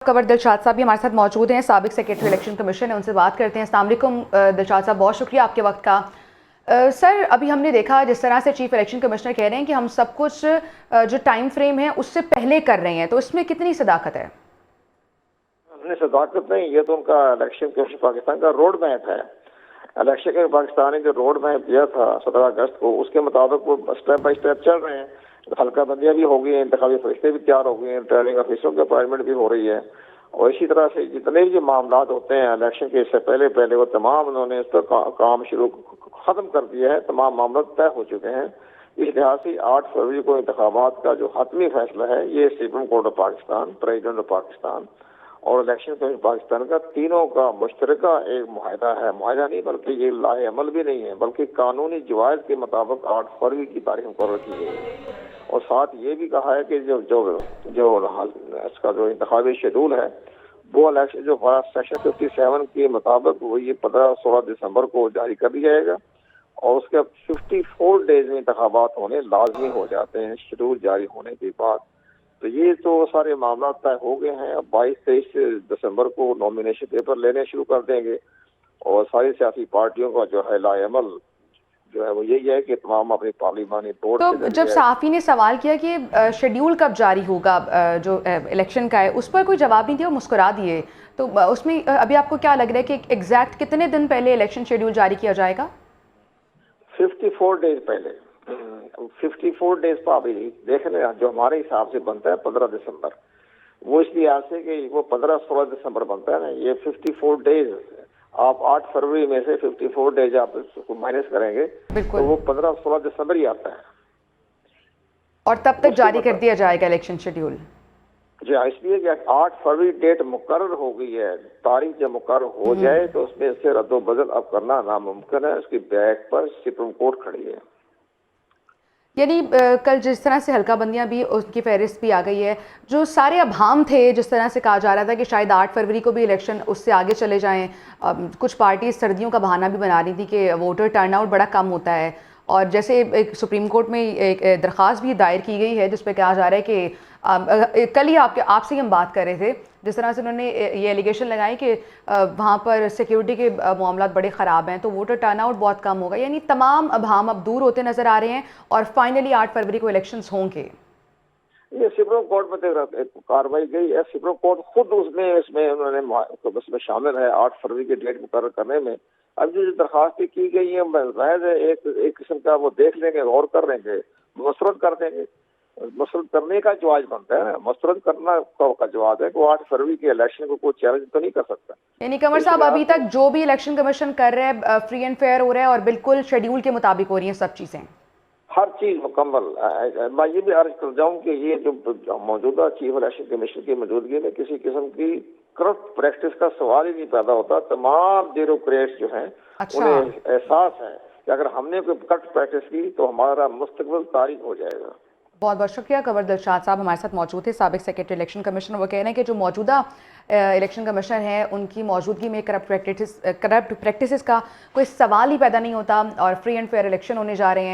खबर दिलशाद साहब भी हमारे साथ मौजूद हैं, साबिक सेक्रेटरी इलेक्शन कमीशन है, उनसे बात करते हैं। अस्सलाम वालेकुम दिलशाद साहब, बहुत शुक्रिया आपके वक्त का। सर, अभी हमने देखा जिस तरह से चीफ इलेक्शन कमिश्नर कह रहे हैं कि हम सब कुछ जो टाइम फ्रेम है उससे पहले कर रहे हैं, तो इसमें कितनी सदाकत है? सदाकत नहीं, ये तो उनका इलेक्शन कमीशन पाकिस्तान का रोड मैप है। इलेक्शन के पाकिस्तान ने जो रोड मैप दिया था 17 अगस्त को, उसके मुताबिक वो स्टेप बाई स्टेप चल रहे हैं। हल्का बंदियां भी हो गई हैं, इंतखाबी फरिश्ते भी तैयार हो गए हैं, रिटर्निंग ऑफिसरों की अपॉइंटमेंट भी हो रही है, और इसी तरह से जितने भी जो मामला होते हैं इलेक्शन के इससे पहले वो तमाम उन्होंने इस पर काम शुरू खत्म कर दिया है। तमाम मामला तय हो चुके हैं। इस लिहाज से 8 फरवरी को इंतखाबात का जो हतमी फैसला है ये supreme court of Pakistan, president of Pakistan और इलेक्शन कमीशन पाकिस्तान का तीनों का मुश्तरका एक मुआहदा है। मुआहदा नहीं बल्कि ये लाहे अमल भी नहीं है, बल्कि कानूनी जवाज़ के मुताबिक 8 फरवरी की तारीख मुकर्रर की गई है। और साथ ये भी कहा है कि जो जो जो इसका जो इंतखाबी शेड्यूल है वो इलेक्शन जो सेक्शन 57 के मुताबिक वो ये 15-16 दिसंबर को जारी कर दिया जाएगा, और उसके 54 डेज में इंतखाबात होने लाजमी हो जाते हैं शेड्यूल जारी होने के बाद। तो ये तो सारे मामला तय हो गए हैं। अब 22-23 दिसंबर को नॉमिनेशन पेपर लेने शुरू कर देंगे, और सारी सियासी पार्टियों का जो है लाएमल जो है वो यही है कि तमाम अपनी पार्लिमानी बोर्ड। तो जब सहाफ़ी ने सवाल किया कि शेड्यूल कब जारी होगा जो इलेक्शन का है, उस पर कोई जवाब नहीं दिया, मुस्कुरा दिए, तो उसमें अभी आपको क्या लग रहा है कि एग्जैक्ट कितने दिन पहले इलेक्शन शेड्यूल जारी किया जाएगा? 54 डेज पहले। 54 डेज पर अभी देख लें, जो हमारे हिसाब से बनता है 15 दिसंबर, वो इसलिए आज से कि वो 15-16 दिसंबर बनता है ना, ये 54 डेज आप 8 फरवरी में से 54 डेज आप इसको माइनस करेंगे तो वो 15-16 दिसंबर ही आता है, और तब तक जारी कर दिया जाएगा इलेक्शन शेड्यूल। जी हाँ, इसलिए कि 8 फरवरी डेट मुकर्रर हो गई है। तारीख जब मुकर्रर हो जाए तो उसमें से रद्दो बदल अब करना नामुमकिन है। उसकी बैक पर सुप्रीम कोर्ट खड़ी है। यानी कल जिस तरह से हल्का बंदियां भी उसकी फहरिस्त भी आ गई है, जो सारे अभाम थे, जिस तरह से कहा जा रहा था कि शायद 8 फरवरी को भी इलेक्शन उससे आगे चले जाएं, कुछ पार्टी सर्दियों का बहाना भी बना रही थी कि वोटर टर्नआउट बड़ा कम होता है, और जैसे एक सुप्रीम कोर्ट में एक दरख्वास्त भी दायर की गई है जिस पर कहा जा रहा है कि कल ही आपसे ही हम बात कर रहे थे, जिस तरह से उन्होंने ये एलिगेशन लगाई कि वहाँ पर सिक्योरिटी के मामला बड़े ख़राब हैं, तो वोटर टर्नआउट बहुत कम होगा। यानी तमाम अभाम अब दूर होते नज़र आ रहे हैं और फाइनली 8 फरवरी को इलेक्शंस होंगे। ये सुप्रीम कोर्ट में कार्रवाई गई है। सुप्रीम कोर्ट खुद इसमें उन्होंने शामिल है 8 फरवरी की डेट मुकर्रर करने में। अब जो दरखास्तें की गई है जायज़ है, एक किस्म का वो देख लेंगे, गौर कर लेंगे, मसरत कर देंगे। मसरत करने का जवाब बनता है ना, मसरत करना का जवाब है कि 8 फरवरी के इलेक्शन को कोई चैलेंज तो नहीं कर सकता। यानी कमर साहब, अभी तक जो भी इलेक्शन कमीशन कर रहे हैं फ्री एंड फेयर हो रहा है और बिल्कुल शेड्यूल के मुताबिक हो रही हैं सब चीज़ें, हर चीज मुकम्मल। मैं ये भी अर्ज कर जाऊं कि ये जो मौजूदा चीफ इलेक्शन कमीशन की मौजूदगी में किसी किस्म की करप्ट प्रैक्टिस का सवाल ही नहीं पैदा होता। तमाम ब्यूरोक्रेट्स जो हैं उन्हें एहसास है कि अगर हमने कोई करप्ट प्रैक्टिस की तो हमारा मुस्तकबिल तारीख हो जाएगा। बहुत बहुत शुक्रिया। खबर दिलशाद साहब हमारे साथ मौजूद थे, साबिक सेक्रेटरी इलेक्शन कमीशन। वो कह रहे हैं कि जो मौजूदा इलेक्शन कमिश्नर हैं उनकी मौजूदगी में करप्ट प्रैक्टिस का कोई सवाल ही पैदा नहीं होता और फ्री एंड फेयर इलेक्शन होने जा रहे हैं।